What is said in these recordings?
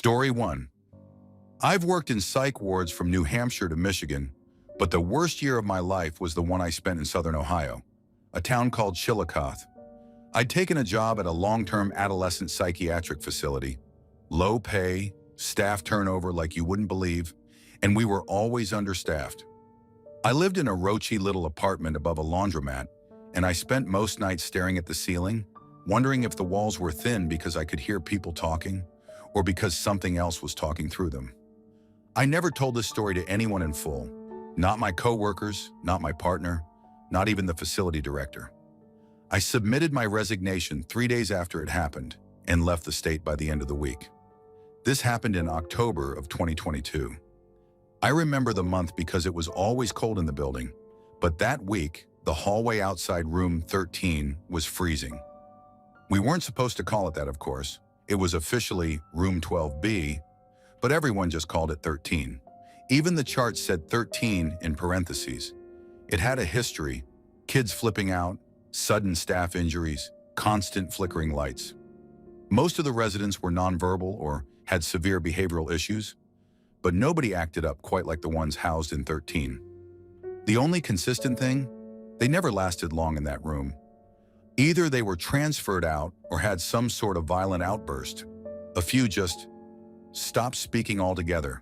Story 1. I've worked in psych wards from New Hampshire to Michigan, but the worst year of my life was the one I spent in southern Ohio, a town called Chillicothe. I'd taken a job at a long-term adolescent psychiatric facility. Low pay, staff turnover like you wouldn't believe, and we were always understaffed. I lived in a roachy little apartment above a laundromat, and I spent most nights staring at the ceiling, wondering if the walls were thin because I could hear people talking, or because something else was talking through them. I never told this story to anyone in full, not my coworkers, not my partner, not even the facility director. I submitted my resignation 3 days after it happened and left the state by the end of the week. This happened in October of 2022. I remember the month because it was always cold in the building, but that week, the hallway outside room 13 was freezing. We weren't supposed to call it that, of course. It was officially room 12B, but everyone just called it 13. Even the chart said 13 in parentheses. It had a history: kids flipping out, sudden staff injuries, constant flickering lights. Most of the residents were nonverbal or had severe behavioral issues, but nobody acted up quite like the ones housed in 13. The only consistent thing, they never lasted long in that room. Either they were transferred out or had some sort of violent outburst. A few just stopped speaking altogether.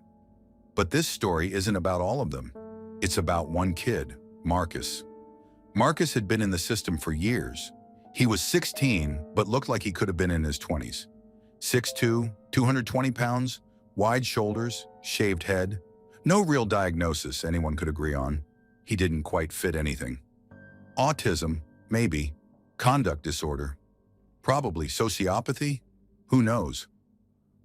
But this story isn't about all of them. It's about one kid, Marcus. Marcus had been in the system for years. He was 16, but looked like he could have been in his 20s. 6'2", 220 pounds, wide shoulders, shaved head. No real diagnosis anyone could agree on. He didn't quite fit anything. Autism, maybe. Conduct disorder. Probably sociopathy? Who knows?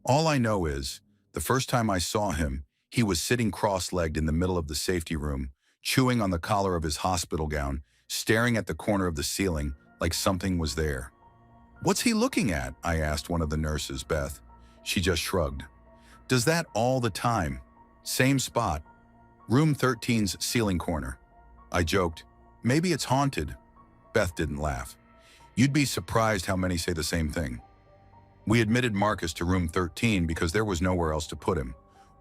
All I know is, the first time I saw him, he was sitting cross-legged in the middle of the safety room, chewing on the collar of his hospital gown, staring at the corner of the ceiling like something was there. "What's he looking at?" I asked one of the nurses, Beth. She just shrugged. "Does that all the time. Same spot. Room 13's ceiling corner." I joked, "Maybe it's haunted." Beth didn't laugh. "You'd be surprised how many say the same thing." We admitted Marcus to room 13 because there was nowhere else to put him.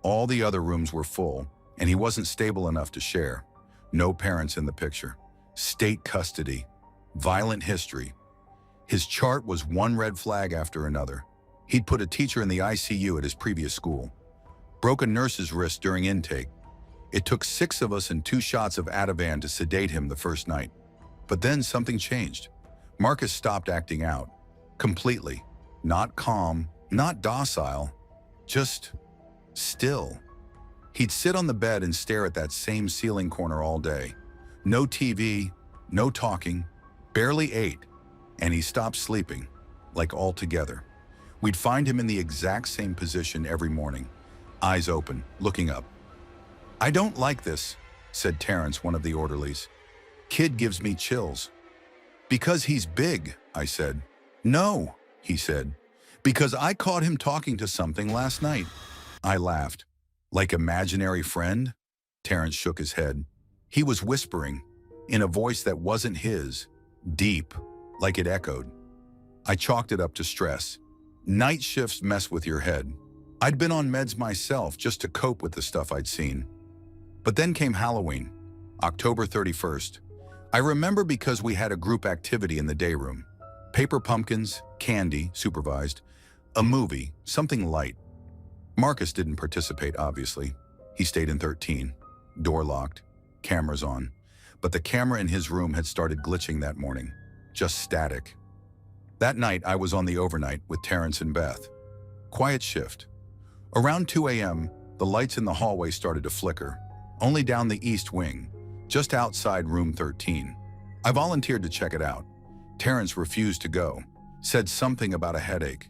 All the other rooms were full, and he wasn't stable enough to share. No parents in the picture. State custody. Violent history. His chart was one red flag after another. He'd put a teacher in the ICU at his previous school. Broke a nurse's wrist during intake. It took 6 of us and 2 shots of Ativan to sedate him the first night. But then something changed. Marcus stopped acting out. Completely. Not calm, not docile, just still. He'd sit on the bed and stare at that same ceiling corner all day. No TV, no talking, barely ate, and he stopped sleeping, like altogether. We'd find him in the exact same position every morning, eyes open, looking up. "I don't like this," said Terrence, one of the orderlies. "Kid gives me chills." "Because he's big," I said. "No," he said, "because I caught him talking to something last night." I laughed. "Like imaginary friend?" Terrence shook his head. He was whispering, in a voice that wasn't his, deep, like it echoed. I chalked it up to stress. Night shifts mess with your head. I'd been on meds myself just to cope with the stuff I'd seen. But then came Halloween, October 31st. I remember because we had a group activity in the day room. Paper pumpkins, candy, supervised, a movie, something light. Marcus didn't participate, obviously. He stayed in 13, door locked, cameras on. But the camera in his room had started glitching that morning, just static. That night, I was on the overnight with Terrence and Beth. Quiet shift. Around 2 a.m., the lights in the hallway started to flicker, only down the east wing, just outside room 13. I volunteered to check it out. Terrence refused to go, said something about a headache.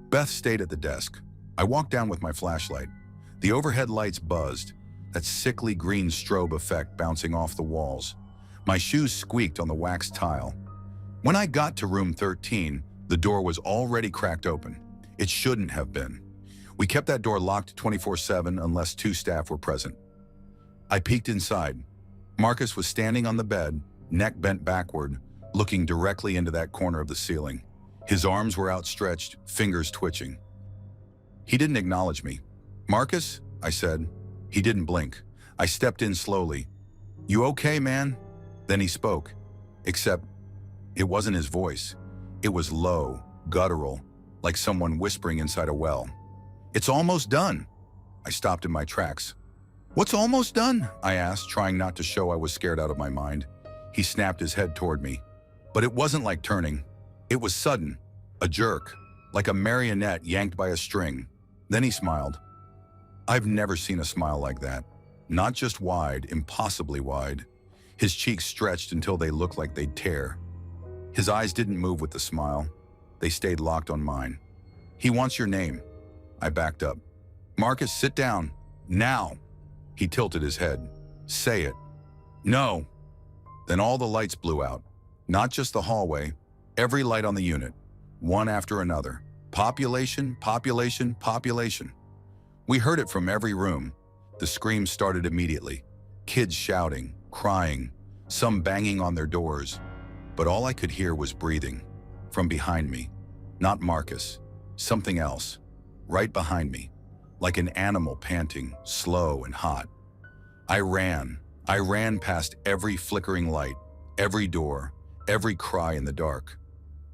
Beth stayed at the desk. I walked down with my flashlight. The overhead lights buzzed, that sickly green strobe effect bouncing off the walls. My shoes squeaked on the waxed tile. When I got to room 13, the door was already cracked open. It shouldn't have been. We kept that door locked 24/7 unless 2 staff were present. I peeked inside. Marcus was standing on the bed, neck bent backward, looking directly into that corner of the ceiling. His arms were outstretched, fingers twitching. He didn't acknowledge me. "Marcus?" I said. He didn't blink. I stepped in slowly. "You okay, man?" Then he spoke. Except it wasn't his voice. It was low, guttural, like someone whispering inside a well. "It's almost done." I stopped in my tracks. "What's almost done?" I asked, trying not to show I was scared out of my mind. He snapped his head toward me. But it wasn't like turning. It was sudden, a jerk, like a marionette yanked by a string. Then he smiled. I've never seen a smile like that. Not just wide, impossibly wide. His cheeks stretched until they looked like they'd tear. His eyes didn't move with the smile. They stayed locked on mine. "He wants your name." I backed up. "Marcus, sit down. Now." He tilted his head. "Say it." "No." Then all the lights blew out. Not just the hallway, every light on the unit, one after another. Population, population, population. We heard it from every room. The screams started immediately. Kids shouting, crying, some banging on their doors. But all I could hear was breathing. From behind me. Not Marcus. Something else. Right behind me. Like an animal panting, slow and hot. I ran past every flickering light, every door, every cry in the dark.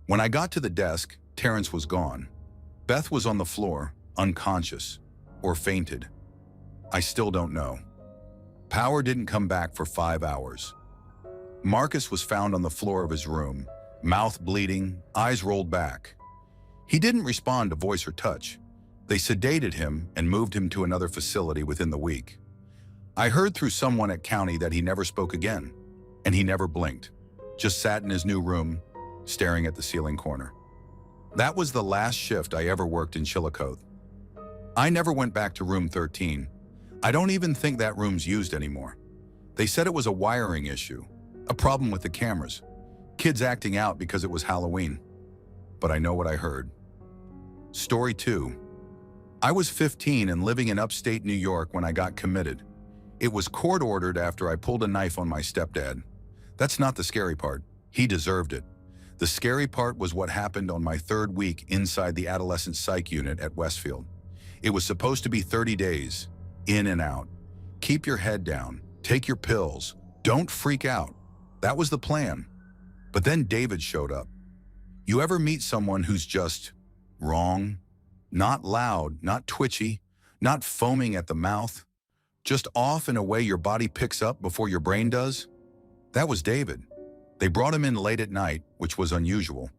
When I got to the desk, Terrence was gone. Beth was on the floor, unconscious, or fainted. I still don't know. Power didn't come back for 5 hours. Marcus was found on the floor of his room, mouth bleeding, eyes rolled back. He didn't respond to voice or touch. They sedated him and moved him to another facility within the week. I heard through someone at county that he never spoke again, and he never blinked, just sat in his new room, staring at the ceiling corner. That was the last shift I ever worked in Chillicothe. I never went back to room 13. I don't even think that room's used anymore. They said it was a wiring issue, a problem with the cameras, kids acting out because it was Halloween. But I know what I heard. Story 2. I was 15 and living in upstate New York when I got committed. It was court-ordered after I pulled a knife on my stepdad. That's not the scary part. He deserved it. The scary part was what happened on my 3rd week inside the adolescent psych unit at Westfield. It was supposed to be 30 days, in and out. Keep your head down, take your pills, don't freak out. That was the plan. But then David showed up. You ever meet someone who's just wrong? Not loud, not twitchy, not foaming at the mouth, just off in a way your body picks up before your brain does? That was David. They brought him in late at night, which was unusual.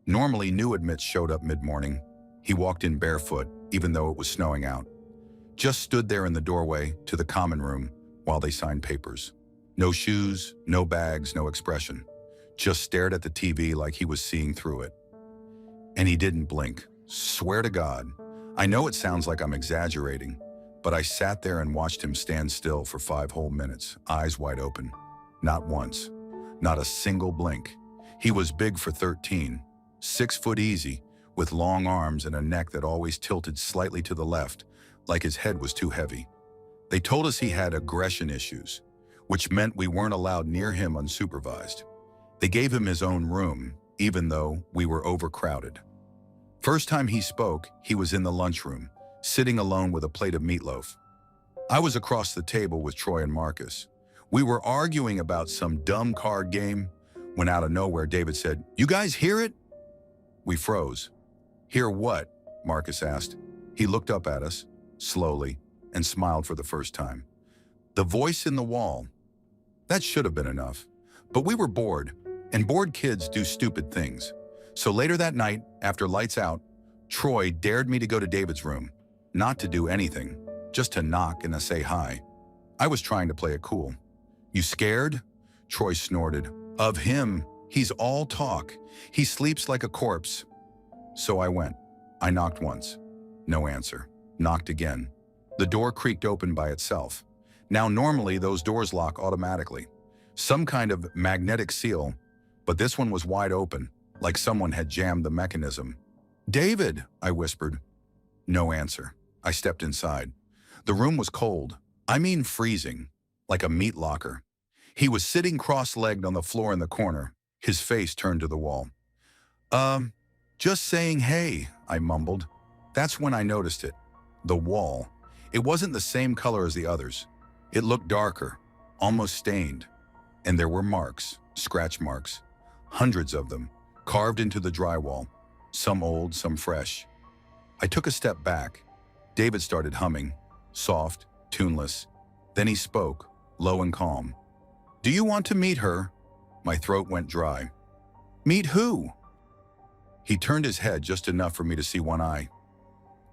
Normally, new admits showed up mid-morning. He walked in barefoot, even though it was snowing out. Just stood there in the doorway to the common room while they signed papers. No shoes, no bags, no expression. Just stared at the TV like he was seeing through it. And he didn't blink. Swear to God. I know it sounds like I'm exaggerating, but I sat there and watched him stand still for 5 whole minutes, eyes wide open. Not once. Not a single blink. He was big for 13, 6 foot easy, with long arms and a neck that always tilted slightly to the left, like his head was too heavy. They told us he had aggression issues, which meant we weren't allowed near him unsupervised. They gave him his own room, even though we were overcrowded. First time he spoke, he was in the lunchroom, sitting alone with a plate of meatloaf. I was across the table with Troy and Marcus. We were arguing about some dumb card game when out of nowhere David said, "You guys hear it?" We froze. "Hear what?" Marcus asked. He looked up at us, slowly, and smiled for the first time. The voice in the wall. That should have been enough. But we were bored, and bored kids do stupid things. So later that night, after lights out, Troy dared me to go to David's room. Not to do anything, just to knock and to say hi. I was trying to play it cool. "You scared?" Troy snorted. "Of him. He's all talk. He sleeps like a corpse." So I went. I knocked once. No answer. Knocked again. The door creaked open by itself. Now normally those doors lock automatically. Some kind of magnetic seal, but this one was wide open, like someone had jammed the mechanism. "David," I whispered. No answer. I stepped inside. The room was cold. I mean freezing, like a meat locker. He was sitting cross-legged on the floor in the corner, his face turned to the wall. Just saying hey," I mumbled. That's when I noticed it. The wall. It wasn't the same color as the others. It looked darker, almost stained. And there were marks, scratch marks, hundreds of them, carved into the drywall, some old, some fresh. I took a step back. David started humming, soft, tuneless. Then he spoke, low and calm. "Do you want to meet her?" My throat went dry. "Meet who?" He turned his head just enough for me to see one eye.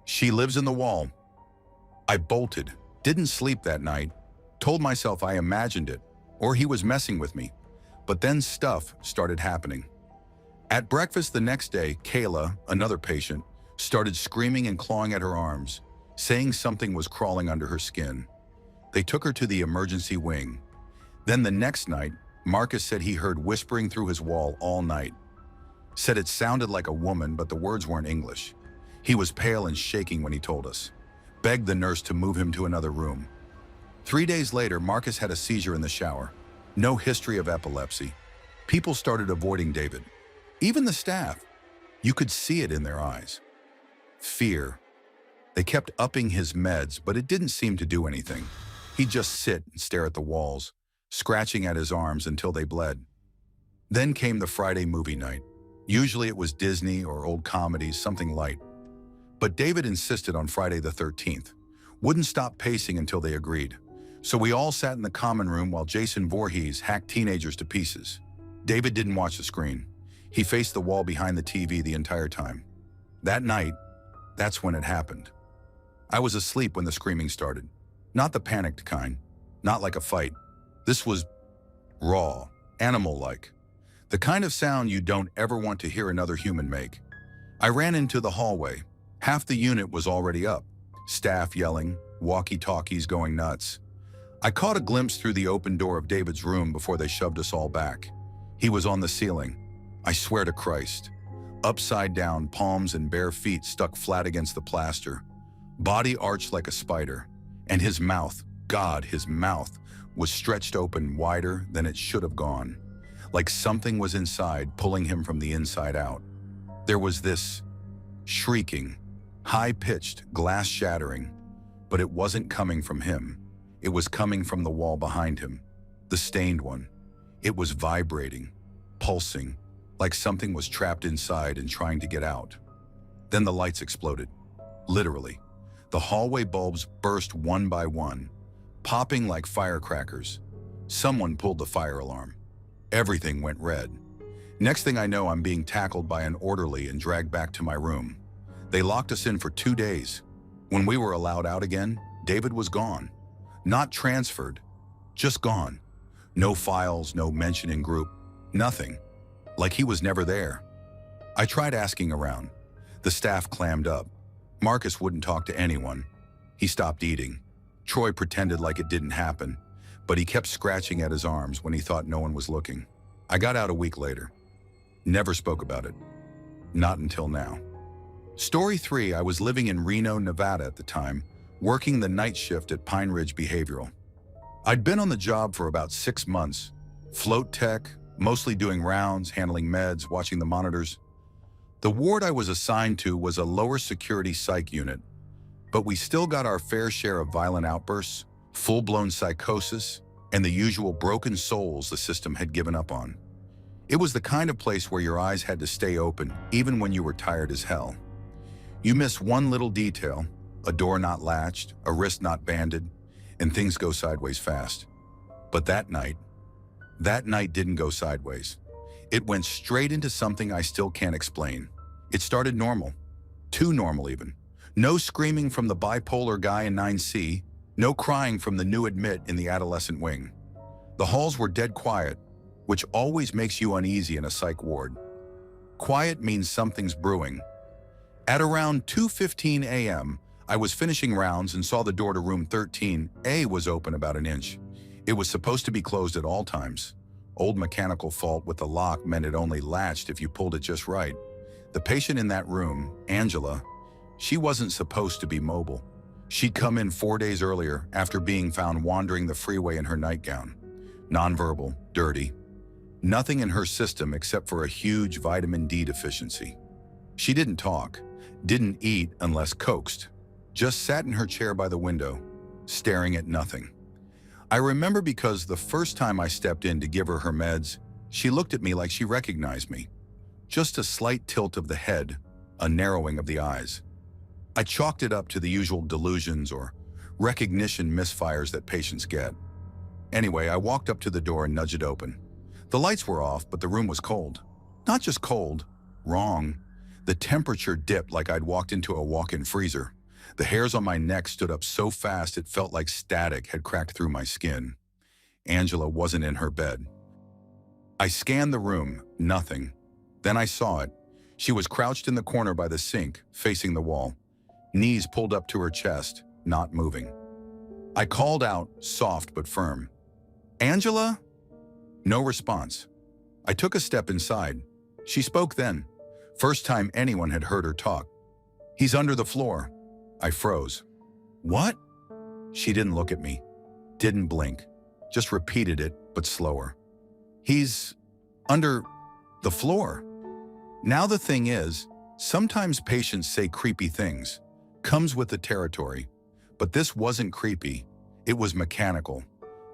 "She lives in the wall." I bolted, didn't sleep that night, told myself I imagined it, or he was messing with me. But then stuff started happening. At breakfast the next day, Kayla, another patient, started screaming and clawing at her arms, saying something was crawling under her skin. They took her to the emergency wing. Then the next night, Marcus said he heard whispering through his wall all night. Said it sounded like a woman, but the words weren't English. He was pale and shaking when he told us. Begged the nurse to move him to another room. 3 days later, Marcus had a seizure in the shower. No history of epilepsy. People started avoiding David. Even the staff. You could see it in their eyes. Fear. They kept upping his meds, but it didn't seem to do anything. He'd just sit and stare at the walls, scratching at his arms until they bled. Then came the Friday movie night. Usually it was Disney or old comedies, something light. But David insisted on Friday the 13th. Wouldn't stop pacing until they agreed. So we all sat in the common room while Jason Voorhees hacked teenagers to pieces. David didn't watch the screen. He faced the wall behind the TV the entire time. That night, that's when it happened. I was asleep when the screaming started. Not the panicked kind, not like a fight. This was raw, animal-like. The kind of sound you don't ever want to hear another human make. I ran into the hallway. Half the unit was already up. Staff yelling, walkie-talkies going nuts. I caught a glimpse through the open door of David's room before they shoved us all back. He was on the ceiling. I swear to Christ. Upside down, palms and bare feet stuck flat against the plaster. Body arched like a spider. And his mouth, God, his mouth, was stretched open wider than it should have gone. Like something was inside, pulling him from the inside out. There was this shrieking, high-pitched, glass-shattering, but it wasn't coming from him. It was coming from the wall behind him, the stained one. It was vibrating, pulsing, like something was trapped inside and trying to get out. Then the lights exploded, literally. The hallway bulbs burst one by one, popping like firecrackers. Someone pulled the fire alarm. Everything went red. Next thing I know, I'm being tackled by an orderly and dragged back to my room. They locked us in for 2 days. When we were allowed out again, David was gone. Not transferred, just gone. No files, no mention in group, nothing. Like he was never there. I tried asking around. The staff clammed up. Marcus wouldn't talk to anyone. He stopped eating. Troy pretended like it didn't happen, but he kept scratching at his arms when he thought no one was looking. I got out a week later. Never spoke about it. Not until now. Story 3, I was living in Reno, Nevada at the time, working the night shift at Pine Ridge Behavioral. I'd been on the job for about 6 months. Float tech, mostly doing rounds, handling meds, watching the monitors. The ward I was assigned to was a lower security psych unit, but we still got our fair share of violent outbursts, full-blown psychosis, and the usual broken souls the system had given up on. It was the kind of place where your eyes had to stay open, even when you were tired as hell. You miss one little detail, a door not latched, a wrist not banded, and things go sideways fast. But that night didn't go sideways. It went straight into something I still can't explain. It started normal. Too normal even. No screaming from the bipolar guy in 9C, no crying from the new admit in the adolescent wing. The halls were dead quiet, which always makes you uneasy in a psych ward. Quiet means something's brewing. At around 2:15 a.m., I was finishing rounds and saw the door to room 13A was open about an inch. It was supposed to be closed at all times. Old mechanical fault with the lock meant it only latched if you pulled it just right. The patient in that room, Angela, she wasn't supposed to be mobile. She'd come in 4 days earlier after being found wandering the freeway in her nightgown. Nonverbal, dirty. Nothing in her system except for a huge vitamin D deficiency. She didn't talk, didn't eat unless coaxed. just sat in her chair by the window, staring at nothing. I remember because the first time I stepped in to give her meds, she looked at me like she recognized me. Just a slight tilt of the head, a narrowing of the eyes. I chalked it up to the usual delusions or recognition misfires that patients get. Anyway, I walked up to the door and nudged it open. The lights were off, but the room was cold. Not just cold, wrong. The temperature dipped like I'd walked into a walk-in freezer. The hairs on my neck stood up so fast it felt like static had cracked through my skin. Angela wasn't in her bed. I scanned the room, nothing. Then I saw it. She was crouched in the corner by the sink, facing the wall. Knees pulled up to her chest, not moving. I called out, soft but firm. "Angela?" No response. I took a step inside. She spoke then. First time anyone had heard her talk. "He's under the floor." I froze. "What?" She didn't look at me, didn't blink, just repeated it, but slower. "He's under the floor." Now the thing is, sometimes patients say creepy things. Comes with the territory. But this wasn't creepy. It was mechanical.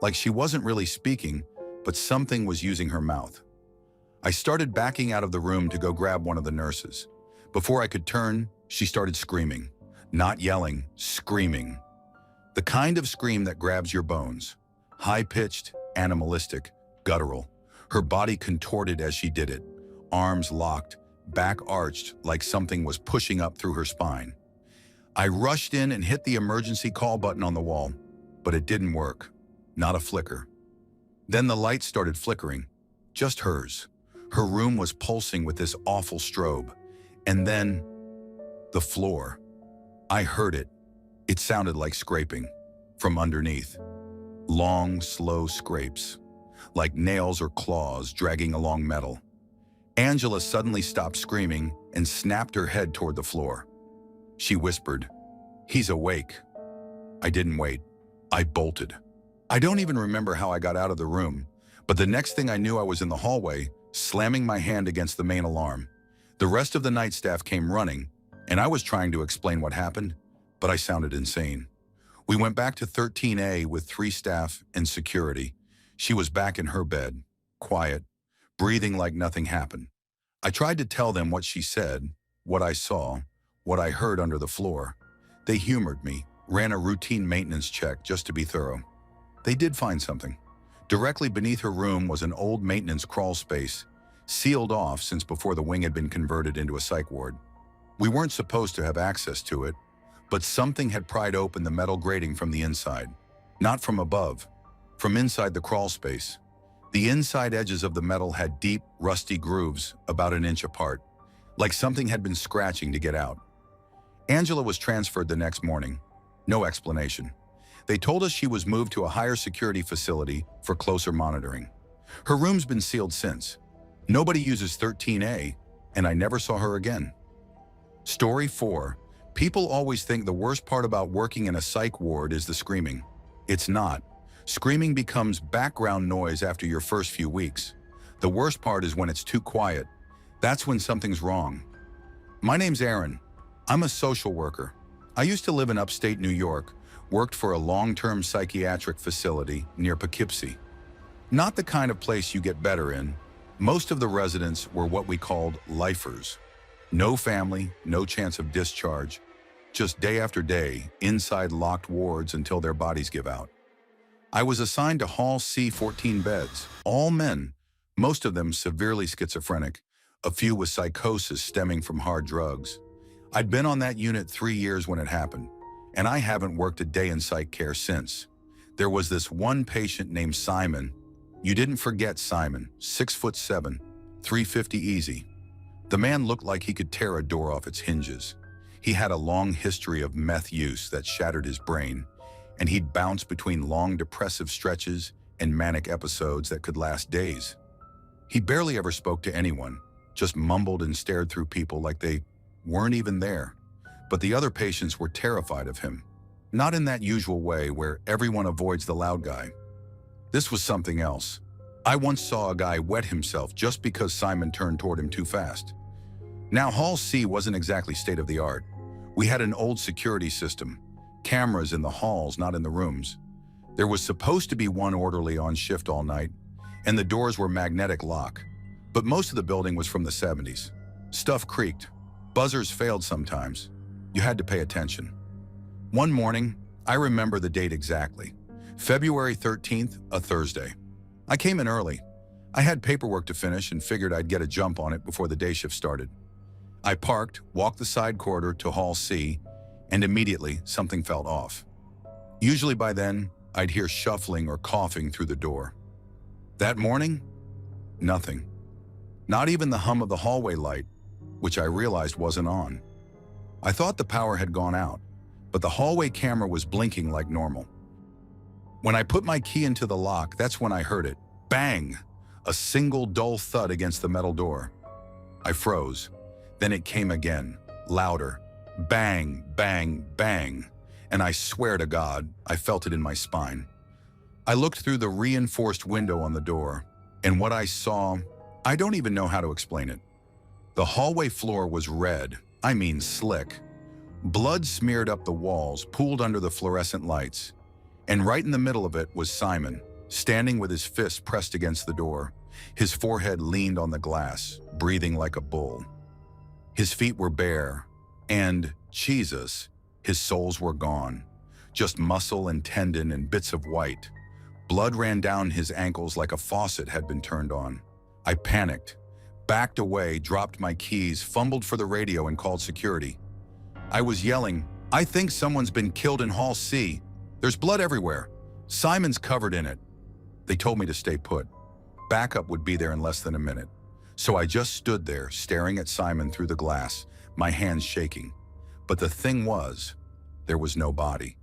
Like she wasn't really speaking, but something was using her mouth. I started backing out of the room to go grab one of the nurses. Before I could turn, she started screaming. Not yelling, screaming. The kind of scream that grabs your bones. High-pitched, animalistic, guttural. Her body contorted as she did it. Arms locked, back arched like something was pushing up through her spine. I rushed in and hit the emergency call button on the wall, but it didn't work. Not a flicker. Then the lights started flickering. Just hers. Her room was pulsing with this awful strobe. And then, the floor. I heard it. It sounded like scraping. From underneath. Long, slow scrapes. Like nails or claws dragging along metal. Angela suddenly stopped screaming and snapped her head toward the floor. She whispered, "He's awake." I didn't wait. I bolted. I don't even remember how I got out of the room, but the next thing I knew I was in the hallway, slamming my hand against the main alarm. The rest of the night staff came running, and I was trying to explain what happened, but I sounded insane. We went back to 13A with 3 staff and security. She was back in her bed, quiet, breathing like nothing happened. I tried to tell them what she said, what I saw, what I heard under the floor. They humored me, ran a routine maintenance check just to be thorough. They did find something. Directly beneath her room was an old maintenance crawl space, sealed off since before the wing had been converted into a psych ward. We weren't supposed to have access to it, but something had pried open the metal grating from the inside. Not from above, from inside the crawl space. The inside edges of the metal had deep, rusty grooves about an inch apart, like something had been scratching to get out. Angela was transferred the next morning. No explanation. They told us she was moved to a higher security facility for closer monitoring. Her room's been sealed since. Nobody uses 13A, and I never saw her again. Story 4. People always think the worst part about working in a psych ward is the screaming. It's not. Screaming becomes background noise after your first few weeks. The worst part is when it's too quiet. That's when something's wrong. My name's Aaron. I'm a social worker. I used to live in upstate New York, worked for a long-term psychiatric facility near Poughkeepsie. Not the kind of place you get better in. Most of the residents were what we called lifers. No family, no chance of discharge. Just day after day, inside locked wards until their bodies give out. I was assigned to Hall C 14 beds, all men, most of them severely schizophrenic, a few with psychosis stemming from hard drugs. I'd been on that unit 3 years when it happened, and I haven't worked a day in psych care since. There was this one patient named Simon. You didn't forget Simon, 6'7", 350 easy. The man looked like he could tear a door off its hinges. He had a long history of meth use that shattered his brain, and he'd bounce between long depressive stretches and manic episodes that could last days. He barely ever spoke to anyone, just mumbled and stared through people like they weren't even there. But the other patients were terrified of him. Not in that usual way where everyone avoids the loud guy. This was something else. I once saw a guy wet himself just because Simon turned toward him too fast. Now, Hall C wasn't exactly state-of-the-art. We had an old security system, cameras in the halls, not in the rooms. There was supposed to be one orderly on shift all night, and the doors were magnetic lock. But most of the building was from the 70s. Stuff creaked. Buzzers failed sometimes. You had to pay attention. One morning, I remember the date exactly. February 13th, a Thursday. I came in early. I had paperwork to finish and figured I'd get a jump on it before the day shift started. I parked, walked the side corridor to Hall C, and immediately something felt off. Usually by then, I'd hear shuffling or coughing through the door. That morning, nothing. Not even the hum of the hallway light, which I realized wasn't on. I thought the power had gone out, but the hallway camera was blinking like normal. When I put my key into the lock, that's when I heard it. Bang! A single dull thud against the metal door. I froze. Then it came again, louder. Bang, bang, bang. And I swear to God, I felt it in my spine. I looked through the reinforced window on the door, and what I saw, I don't even know how to explain it. The hallway floor was red, I mean slick. Blood smeared up the walls, pooled under the fluorescent lights. And right in the middle of it was Simon, standing with his fist pressed against the door. His forehead leaned on the glass, breathing like a bull. His feet were bare, and, Jesus, his soles were gone. Just muscle and tendon and bits of white. Blood ran down his ankles like a faucet had been turned on. I panicked, backed away, dropped my keys, fumbled for the radio and called security. I was yelling, "I think someone's been killed in Hall C. There's blood everywhere. Simon's covered in it." They told me to stay put. Backup would be there in less than a minute. So I just stood there, staring at Simon through the glass, my hands shaking. But the thing was, there was no body.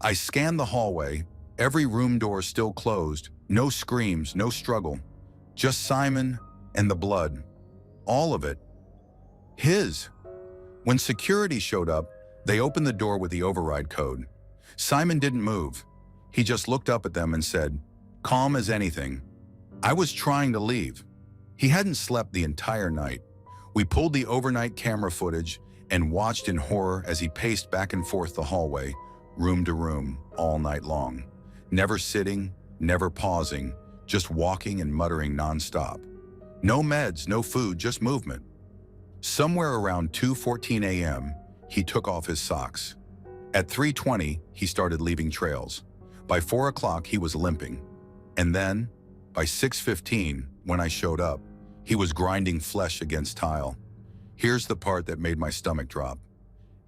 I scanned the hallway, every room door still closed, no screams, no struggle. Just Simon and the blood. All of it. His. When security showed up, they opened the door with the override code. Simon didn't move. He just looked up at them and said, calm as anything. I was trying to leave. He hadn't slept the entire night. We pulled the overnight camera footage and watched in horror as he paced back and forth the hallway, room to room, all night long. Never sitting, never pausing, just walking and muttering nonstop. No meds, no food, just movement. Somewhere around 2:14 a.m., he took off his socks. At 3:20, he started leaving trails. By 4 o'clock, he was limping. And then, by 6:15, when I showed up, he was grinding flesh against tile. Here's the part that made my stomach drop.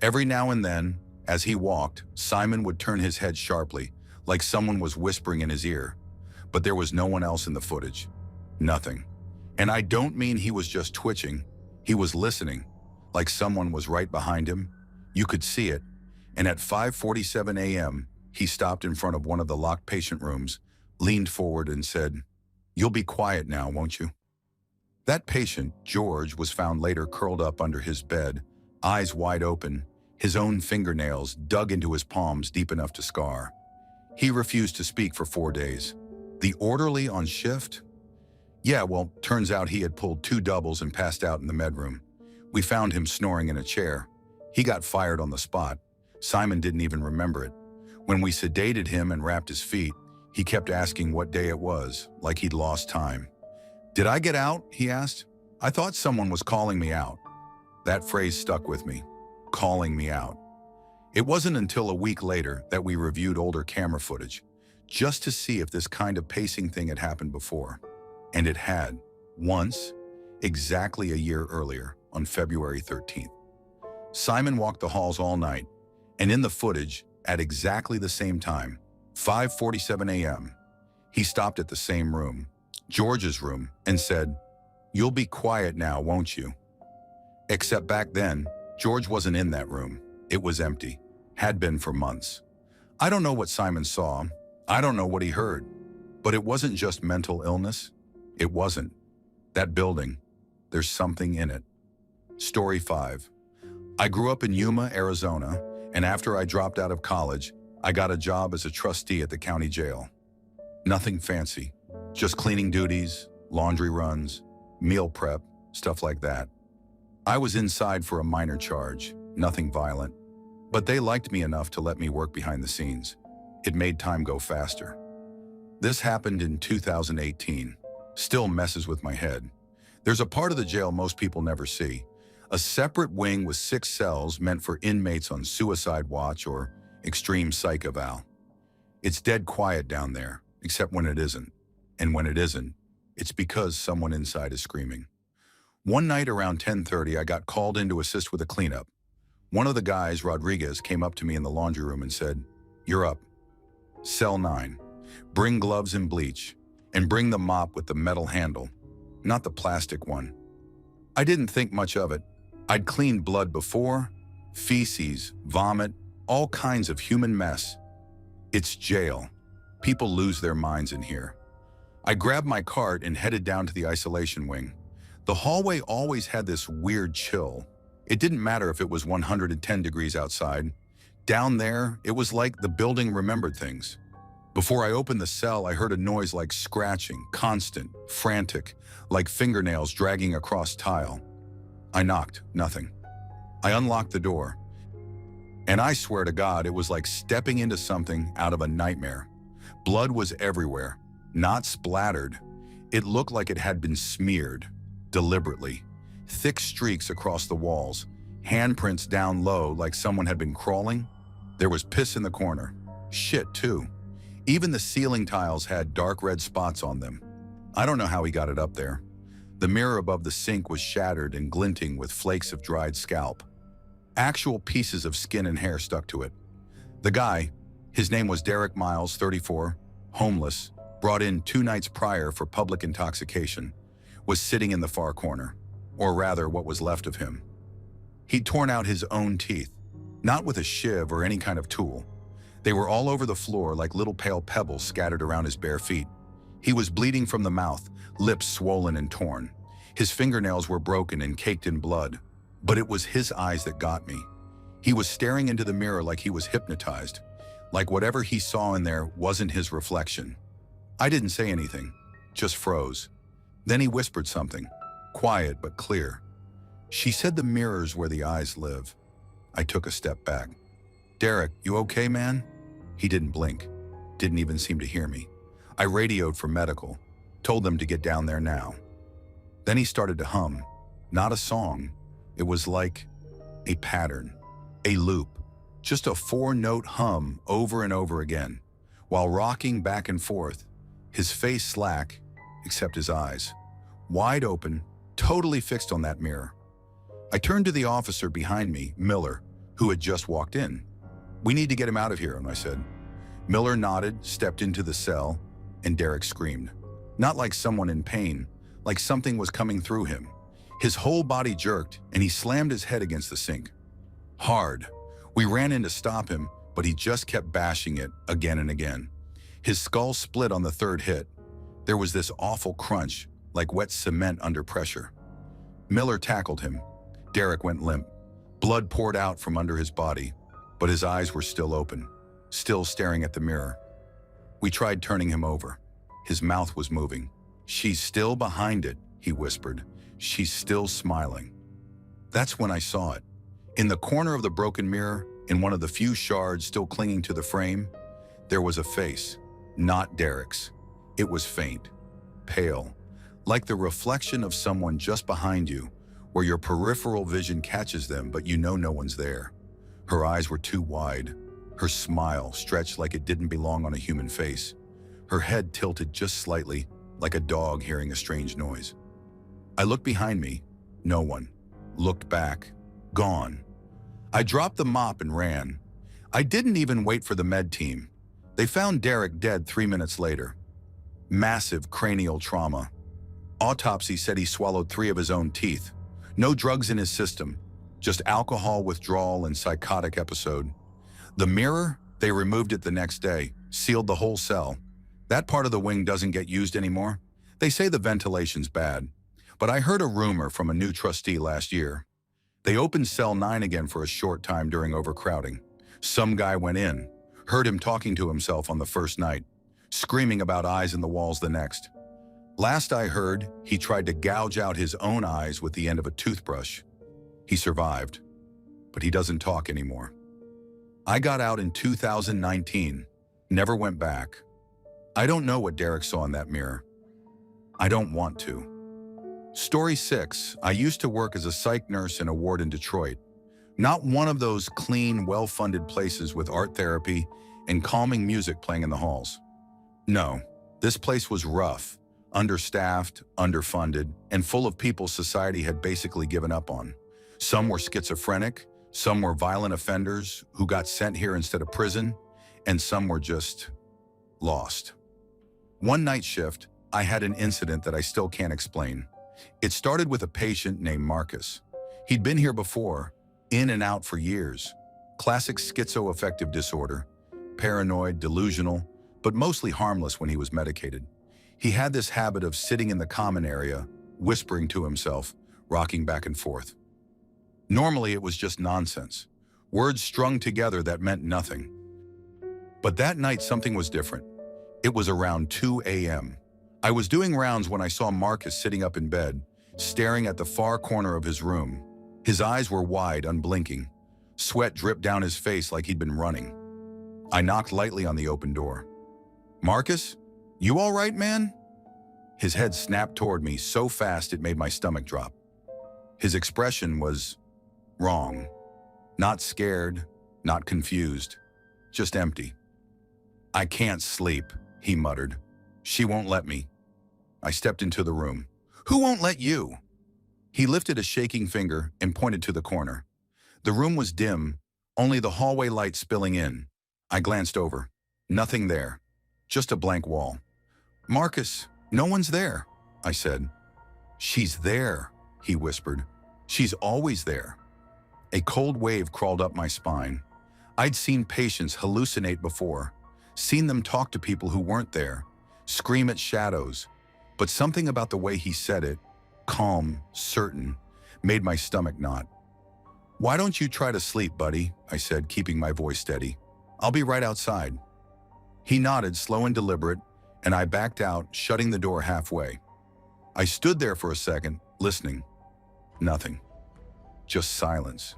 Every now and then, as he walked, Simon would turn his head sharply, like someone was whispering in his ear. But there was no one else in the footage. Nothing. And I don't mean he was just twitching. He was listening, like someone was right behind him. You could see it. And at 5:47 a.m., he stopped in front of one of the locked patient rooms, leaned forward and said, "You'll be quiet now, won't you?" That patient, George, was found later curled up under his bed, eyes wide open, his own fingernails dug into his palms deep enough to scar. He refused to speak for 4 days. The orderly on shift? Yeah, well, turns out he had pulled 2 doubles and passed out in the med room. We found him snoring in a chair. He got fired on the spot. Simon didn't even remember it. When we sedated him and wrapped his feet, he kept asking what day it was, like he'd lost time. "Did I get out?" he asked. "I thought someone was calling me out." That phrase stuck with me, calling me out. It wasn't until a week later that we reviewed older camera footage, just to see if this kind of pacing thing had happened before. And it had, once, exactly a year earlier, on February 13th. Simon walked the halls all night, and in the footage, at exactly the same time, 5:47 a.m., he stopped at the same room, George's room, and said, "You'll be quiet now, won't you?" Except back then, George wasn't in that room. It was empty, had been for months. I don't know what Simon saw. I don't know what he heard. But it wasn't just mental illness. It wasn't. That building, there's something in it. Story 5. I grew up in Yuma, Arizona, and after I dropped out of college, I got a job as a trustee at the county jail. Nothing fancy, just cleaning duties, laundry runs, meal prep, stuff like that. I was inside for a minor charge, nothing violent. But they liked me enough to let me work behind the scenes. It made time go faster. This happened in 2018. Still messes with my head. There's a part of the jail most people never see. A separate wing with 6 cells meant for inmates on suicide watch or extreme psych eval. It's dead quiet down there, except when it isn't. And when it isn't, it's because someone inside is screaming. One night around 10:30, I got called in to assist with a cleanup. One of the guys, Rodriguez, came up to me in the laundry room and said, "You're up. Cell 9. Bring gloves and bleach, and bring the mop with the metal handle, not the plastic one." I didn't think much of it. I'd cleaned blood before, feces, vomit, all kinds of human mess. It's jail. People lose their minds in here. I grabbed my cart and headed down to the isolation wing. The hallway always had this weird chill. It didn't matter if it was 110 degrees outside. Down there, it was like the building remembered things. Before I opened the cell, I heard a noise like scratching, constant, frantic, like fingernails dragging across tile. I knocked, nothing. I unlocked the door. And I swear to God, it was like stepping into something out of a nightmare. Blood was everywhere, not splattered. It looked like it had been smeared, deliberately. Thick streaks across the walls, handprints down low like someone had been crawling. There was piss in the corner. Shit, too. Even the ceiling tiles had dark red spots on them. I don't know how he got it up there. The mirror above the sink was shattered and glinting with flakes of dried scalp. Actual pieces of skin and hair stuck to it. The guy, his name was Derek Miles, 34, homeless, brought in 2 nights prior for public intoxication, was sitting in the far corner, or rather what was left of him. He'd torn out his own teeth, not with a shiv or any kind of tool. They were all over the floor like little pale pebbles scattered around his bare feet. He was bleeding from the mouth, lips swollen and torn. His fingernails were broken and caked in blood. But it was his eyes that got me. He was staring into the mirror like he was hypnotized, like whatever he saw in there wasn't his reflection. I didn't say anything, just froze. Then he whispered something, quiet but clear. "She said the mirror's where the eyes live." I took a step back. "Derek, you okay, man?" He didn't blink, didn't even seem to hear me. I radioed for medical, told them to get down there now. Then he started to hum, not a song. It was like a pattern, a loop, just a 4-note hum over and over again, while rocking back and forth, his face slack, except his eyes, wide open, totally fixed on that mirror. I turned to the officer behind me, Miller, who had just walked in. "We need to get him out of here," I said. Miller nodded, stepped into the cell, and Derek screamed. Not like someone in pain, like something was coming through him. His whole body jerked, and he slammed his head against the sink. Hard. We ran in to stop him, but he just kept bashing it again and again. His skull split on the 3rd hit. There was this awful crunch, like wet cement under pressure. Miller tackled him. Derek went limp. Blood poured out from under his body, but his eyes were still open, still staring at the mirror. We tried turning him over. His mouth was moving. "She's still behind it," he whispered. "She's still smiling." That's when I saw it. In the corner of the broken mirror, in one of the few shards still clinging to the frame, there was a face, not Derek's. It was faint, pale, like the reflection of someone just behind you, where your peripheral vision catches them but you know no one's there. Her eyes were too wide, her smile stretched like it didn't belong on a human face. Her head tilted just slightly, like a dog hearing a strange noise. I looked behind me, no one. Looked back, gone. I dropped the mop and ran. I didn't even wait for the med team. They found Derek dead 3 minutes later. Massive cranial trauma. Autopsy said he swallowed 3 of his own teeth. No drugs in his system, just alcohol withdrawal and psychotic episode. The mirror, they removed it the next day, sealed the whole cell. That part of the wing doesn't get used anymore. They say the ventilation's bad. But I heard a rumor from a new trustee last year. They opened cell 9 again for a short time during overcrowding. Some guy went in, heard him talking to himself on the first night, screaming about eyes in the walls the next. Last I heard, he tried to gouge out his own eyes with the end of a toothbrush. He survived. but he doesn't talk anymore. I got out in 2019, never went back. I don't know what Derek saw in that mirror. I don't want to. Story 6, I used to work as a psych nurse in a ward in Detroit. Not one of those clean, well-funded places with art therapy and calming music playing in the halls. No, this place was rough, understaffed, underfunded, and full of people society had basically given up on. Some were schizophrenic, some were violent offenders who got sent here instead of prison, and some were just lost. One night shift, I had an incident that I still can't explain. It started with a patient named Marcus. He'd been here before, in and out for years. Classic schizoaffective disorder, paranoid, delusional, but mostly harmless when he was medicated. He had this habit of sitting in the common area, whispering to himself, rocking back and forth. Normally it was just nonsense, words strung together that meant nothing. But that night something was different. It was around 2 a.m. I was doing rounds when I saw Marcus sitting up in bed, staring at the far corner of his room. His eyes were wide, unblinking. Sweat dripped down his face like he'd been running. I knocked lightly on the open door. "Marcus, you all right, man?" His head snapped toward me so fast it made my stomach drop. His expression was wrong. Not scared, not confused, just empty. "I can't sleep," he muttered. "She won't let me." I stepped into the room. "Who won't let you?" He lifted a shaking finger and pointed to the corner. The room was dim, only the hallway light spilling in. I glanced over. Nothing there. Just a blank wall. "Marcus, no one's there," I said. "She's there," he whispered. "She's always there." A cold wave crawled up my spine. I'd seen patients hallucinate before, seen them talk to people who weren't there, scream at shadows, but something about the way he said it, calm, certain, made my stomach knot. "Why don't you try to sleep, buddy?" I said, keeping my voice steady. "I'll be right outside." He nodded, slow and deliberate, and I backed out, shutting the door halfway. I stood there for a second, listening. Nothing. Just silence.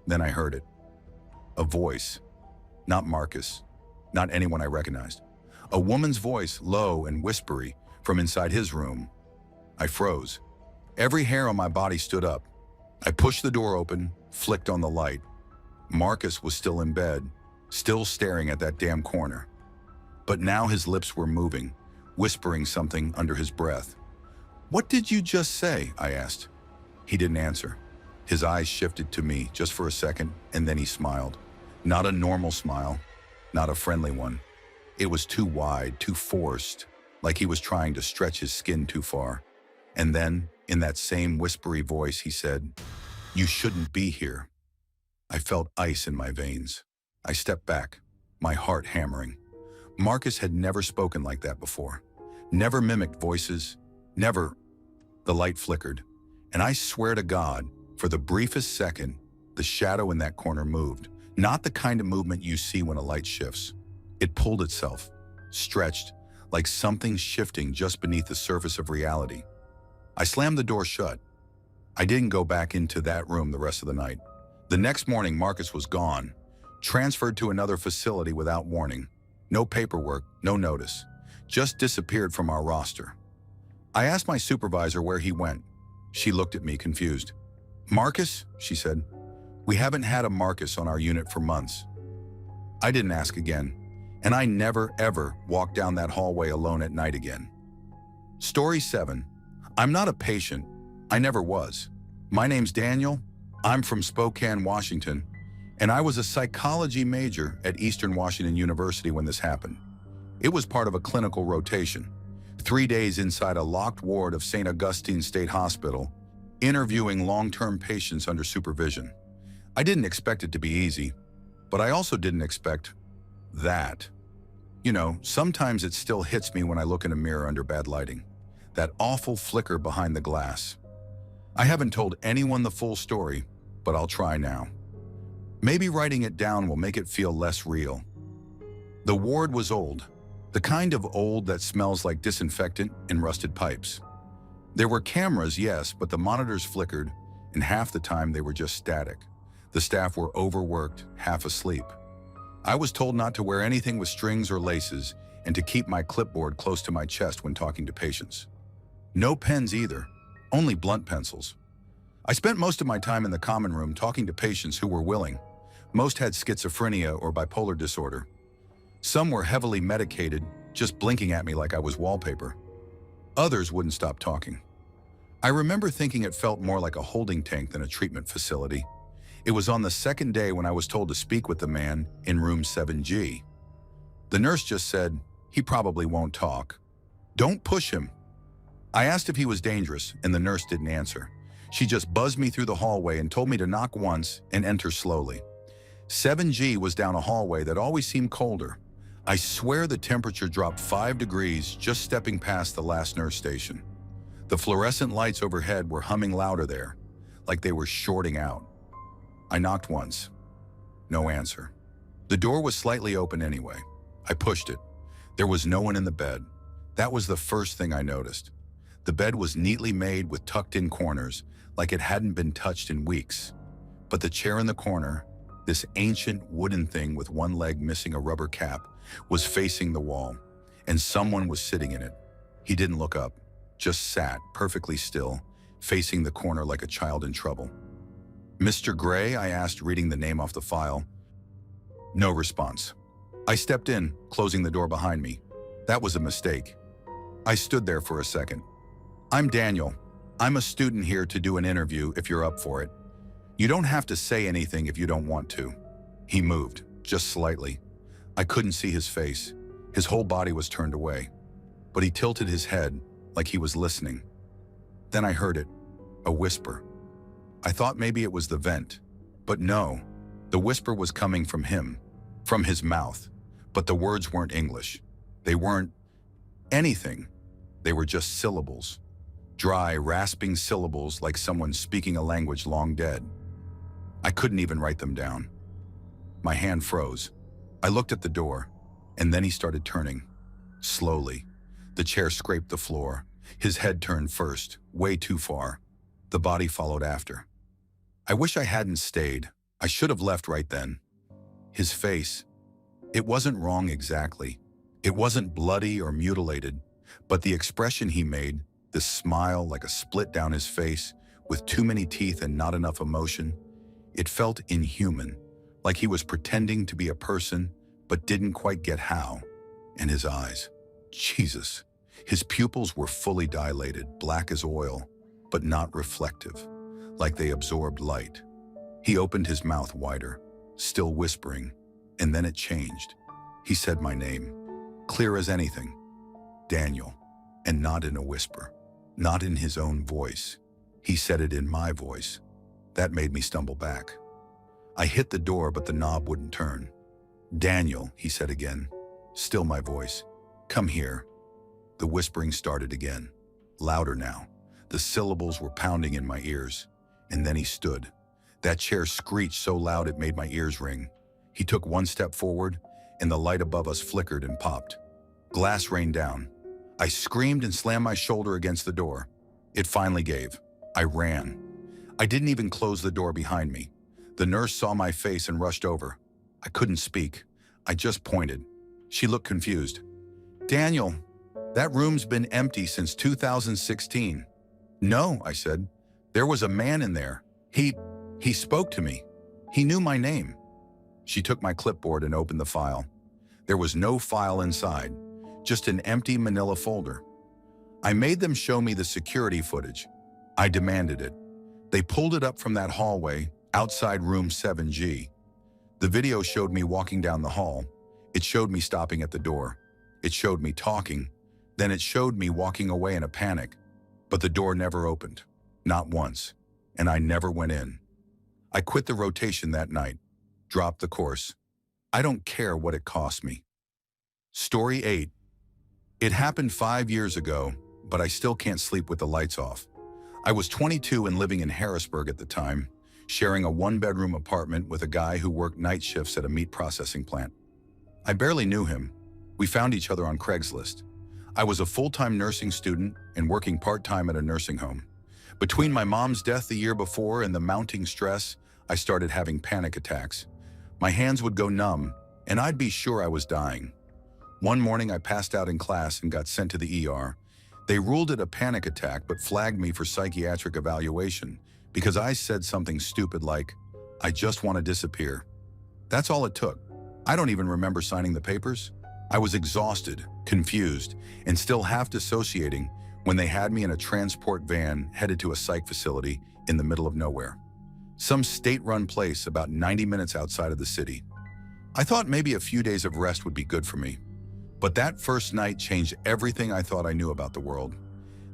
Then I heard it. A voice. Not Marcus. Not anyone I recognized. A woman's voice, low and whispery, from inside his room. I froze. Every hair on my body stood up. I pushed the door open, flicked on the light. Marcus was still in bed, still staring at that damn corner. But now his lips were moving, whispering something under his breath. "What did you just say?" I asked. He didn't answer. His eyes shifted to me just for a second, and then he smiled. Not a normal smile, not a friendly one. It was too wide, too forced, like he was trying to stretch his skin too far. And then, in that same whispery voice, he said, "You shouldn't be here." I felt ice in my veins. I stepped back, my heart hammering. Marcus had never spoken like that before. Never mimicked voices, never. The light flickered, and I swear to God, for the briefest second, the shadow in that corner moved. Not the kind of movement you see when a light shifts. It pulled itself, stretched, like something shifting just beneath the surface of reality. I slammed the door shut. I didn't go back into that room the rest of the night. The next morning, Marcus was gone, transferred to another facility without warning. No paperwork, no notice. Just disappeared from our roster. I asked my supervisor where he went. She looked at me confused. "Marcus?" she said. "We haven't had a Marcus on our unit for months." I didn't ask again, and I never, ever walked down that hallway alone at night again. Story 7. I'm not a patient. I never was. My name's Daniel. I'm from Spokane, Washington, and I was a psychology major at Eastern Washington University when this happened. It was part of a clinical rotation. 3 days inside a locked ward of St. Augustine State Hospital, interviewing long-term patients under supervision. I didn't expect it to be easy, but I also didn't expect that. You know, sometimes it still hits me when I look in a mirror under bad lighting. That awful flicker behind the glass. I haven't told anyone the full story, but I'll try now. Maybe writing it down will make it feel less real. The ward was old, the kind of old that smells like disinfectant and rusted pipes. There were cameras, yes, but the monitors flickered, and half the time they were just static. The staff were overworked, half asleep. I was told not to wear anything with strings or laces and to keep my clipboard close to my chest when talking to patients. No pens either, only blunt pencils. I spent most of my time in the common room talking to patients who were willing. Most had schizophrenia or bipolar disorder. Some were heavily medicated, just blinking at me like I was wallpaper. Others wouldn't stop talking. I remember thinking it felt more like a holding tank than a treatment facility. It was on the second day when I was told to speak with the man in room 7G. The nurse just said, "He probably won't talk. Don't push him." I asked if he was dangerous, and the nurse didn't answer. She just buzzed me through the hallway and told me to knock once and enter slowly. 7G was down a hallway that always seemed colder. I swear the temperature dropped 5 degrees just stepping past the last nurse station. The fluorescent lights overhead were humming louder there, like they were shorting out. I knocked once. No answer. The door was slightly open anyway. I pushed it. There was no one in the bed. That was the first thing I noticed. The bed was neatly made with tucked-in corners, like it hadn't been touched in weeks. But the chair in the corner, this ancient wooden thing with one leg missing a rubber cap, was facing the wall, and someone was sitting in it. He didn't look up, just sat perfectly still, facing the corner like a child in trouble. "Mr. Gray?" I asked, reading the name off the file. No response. I stepped in, closing the door behind me. That was a mistake. I stood there for a second. "I'm Daniel. I'm a student here to do an interview if you're up for it. You don't have to say anything if you don't want to." He moved, just slightly. I couldn't see his face. His whole body was turned away. But he tilted his head like he was listening. Then I heard it, a whisper. I thought maybe it was the vent. But no, the whisper was coming from him, from his mouth. But the words weren't English. They weren't anything. They were just syllables. Dry, rasping syllables like someone speaking a language long dead. I couldn't even write them down. My hand froze. I looked at the door, and then he started turning. Slowly. The chair scraped the floor. His head turned first, way too far. The body followed after. I wish I hadn't stayed. I should have left right then. His face. It wasn't wrong exactly. It wasn't bloody or mutilated, but the expression he made, this smile like a split down his face, with too many teeth and not enough emotion, it felt inhuman, like he was pretending to be a person, but didn't quite get how. And his eyes. Jesus. His pupils were fully dilated, black as oil, but not reflective, like they absorbed light. He opened his mouth wider, still whispering, and then it changed. He said my name, clear as anything. Daniel, and not in a whisper, not in his own voice. He said it in my voice. That made me stumble back. I hit the door, but the knob wouldn't turn. "Daniel," he said again, still my voice. "Come here." The whispering started again, louder now. The syllables were pounding in my ears. And then he stood. That chair screeched so loud it made my ears ring. He took one step forward, and the light above us flickered and popped. Glass rained down. I screamed and slammed my shoulder against the door. It finally gave. I ran. I didn't even close the door behind me. The nurse saw my face and rushed over. I couldn't speak. I just pointed. She looked confused. "Daniel, that room's been empty since 2016. "No," I said. "There was a man in there. He spoke to me. He knew my name." She took my clipboard and opened the file. There was no file inside, just an empty manila folder. I made them show me the security footage. I demanded it. They pulled it up from that hallway, outside room 7G. The video showed me walking down the hall. It showed me stopping at the door. It showed me talking. Then it showed me walking away in a panic. But the door never opened. Not once. And I never went in. I quit the rotation that night. Dropped the course. I don't care what it cost me. Story 8. It happened 5 years ago, but I still can't sleep with the lights off. I was 22 and living in Harrisburg at the time, sharing a one-bedroom apartment with a guy who worked night shifts at a meat processing plant. I barely knew him. We found each other on Craigslist. I was a full-time nursing student and working part-time at a nursing home. Between my mom's death the year before and the mounting stress, I started having panic attacks. My hands would go numb, and I'd be sure I was dying. One morning, I passed out in class and got sent to the ER. They ruled it a panic attack but flagged me for psychiatric evaluation because I said something stupid like, "I just want to disappear." That's all it took. I don't even remember signing the papers. I was exhausted, confused, and still half dissociating when they had me in a transport van headed to a psych facility in the middle of nowhere. Some state-run place about 90 minutes outside of the city. I thought maybe a few days of rest would be good for me. But that first night changed everything I thought I knew about the world.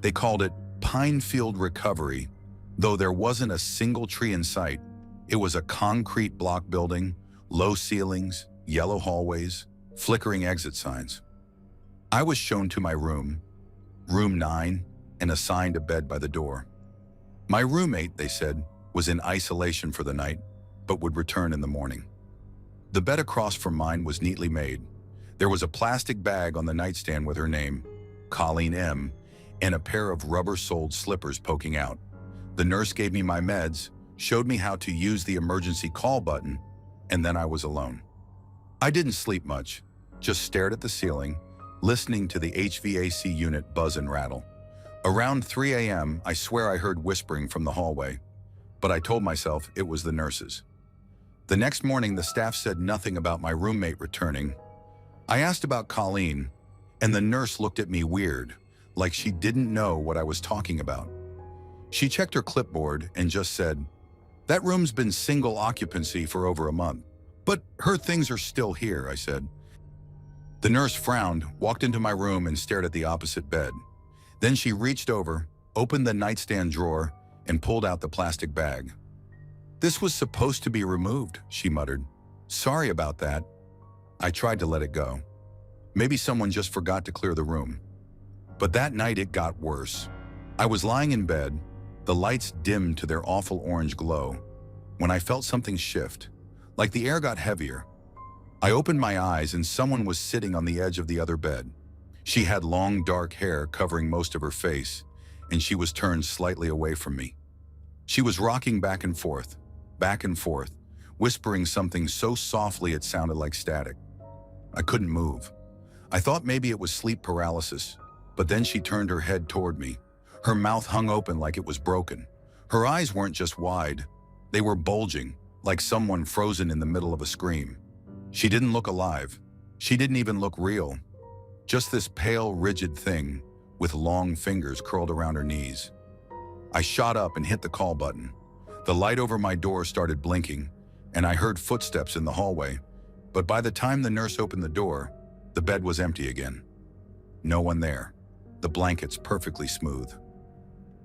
They called it Pinefield Recovery, though there wasn't a single tree in sight. It was a concrete block building, low ceilings, yellow hallways, flickering exit signs. I was shown to my room, room 9, and assigned a bed by the door. My roommate, they said, was in isolation for the night, but would return in the morning. The bed across from mine was neatly made. There was a plastic bag on the nightstand with her name, Colleen M., and a pair of rubber-soled slippers poking out. The nurse gave me my meds, showed me how to use the emergency call button, and then I was alone. I didn't sleep much, just stared at the ceiling, listening to the HVAC unit buzz and rattle. Around 3 a.m., I swear I heard whispering from the hallway, but I told myself it was the nurses. The next morning, the staff said nothing about my roommate returning. I asked about Colleen, and the nurse looked at me weird, like she didn't know what I was talking about. She checked her clipboard and just said, "That room's been single occupancy for over a month, but her things are still here," I said. The nurse frowned, walked into my room and stared at the opposite bed. Then she reached over, opened the nightstand drawer, and pulled out the plastic bag. "This was supposed to be removed," she muttered. "Sorry about that." I tried to let it go. Maybe someone just forgot to clear the room. But that night it got worse. I was lying in bed, the lights dimmed to their awful orange glow, when I felt something shift, like the air got heavier. I opened my eyes and someone was sitting on the edge of the other bed. She had long dark hair covering most of her face, and she was turned slightly away from me. She was rocking back and forth, whispering something so softly it sounded like static. I couldn't move. I thought maybe it was sleep paralysis, but then she turned her head toward me. Her mouth hung open like it was broken. Her eyes weren't just wide, they were bulging, like someone frozen in the middle of a scream. She didn't look alive. She didn't even look real. Just this pale, rigid thing with long fingers curled around her knees. I shot up and hit the call button. The light over my door started blinking, and I heard footsteps in the hallway. But by the time the nurse opened the door, the bed was empty again. No one there. The blankets perfectly smooth.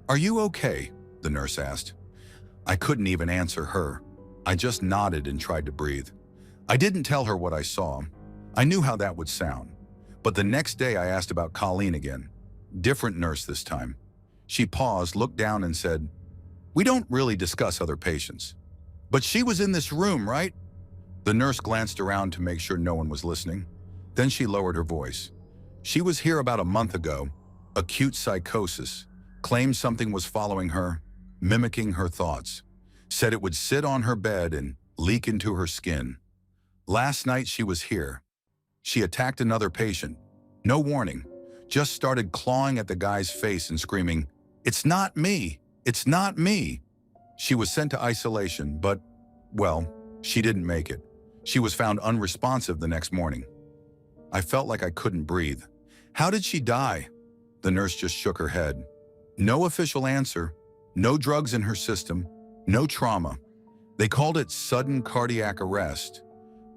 "Are you okay?" the nurse asked. I couldn't even answer her. I just nodded and tried to breathe. I didn't tell her what I saw. I knew how that would sound. But the next day I asked about Colleen again. Different nurse this time. She paused, looked down and said, "We don't really discuss other patients. But she was in this room, right?" The nurse glanced around to make sure no one was listening. Then she lowered her voice. "She was here about a month ago. Acute psychosis. Claimed something was following her, mimicking her thoughts. Said it would sit on her bed and leak into her skin. Last night she was here. She attacked another patient. No warning. Just started clawing at the guy's face and screaming, 'It's not me! It's not me!' She was sent to isolation, but, well, she didn't make it. She was found unresponsive the next morning." I felt like I couldn't breathe. "How did she die?" The nurse just shook her head. No official answer, no drugs in her system, no trauma. They called it sudden cardiac arrest,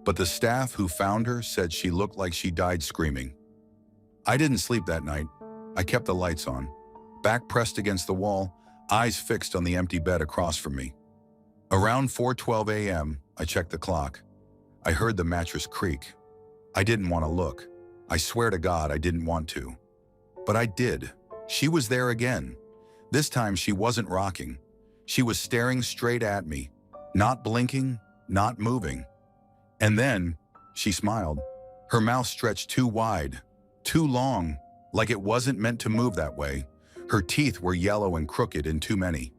but the staff who found her said she looked like she died screaming. I didn't sleep that night. I kept the lights on, back pressed against the wall, eyes fixed on the empty bed across from me. Around 4:12 a.m., I checked the clock. I heard the mattress creak. I didn't want to look. I swear to God I didn't want to. But I did. She was there again. This time she wasn't rocking. She was staring straight at me, not blinking, not moving. And then she smiled. Her mouth stretched too wide, too long, like it wasn't meant to move that way. Her teeth were yellow and crooked and too many.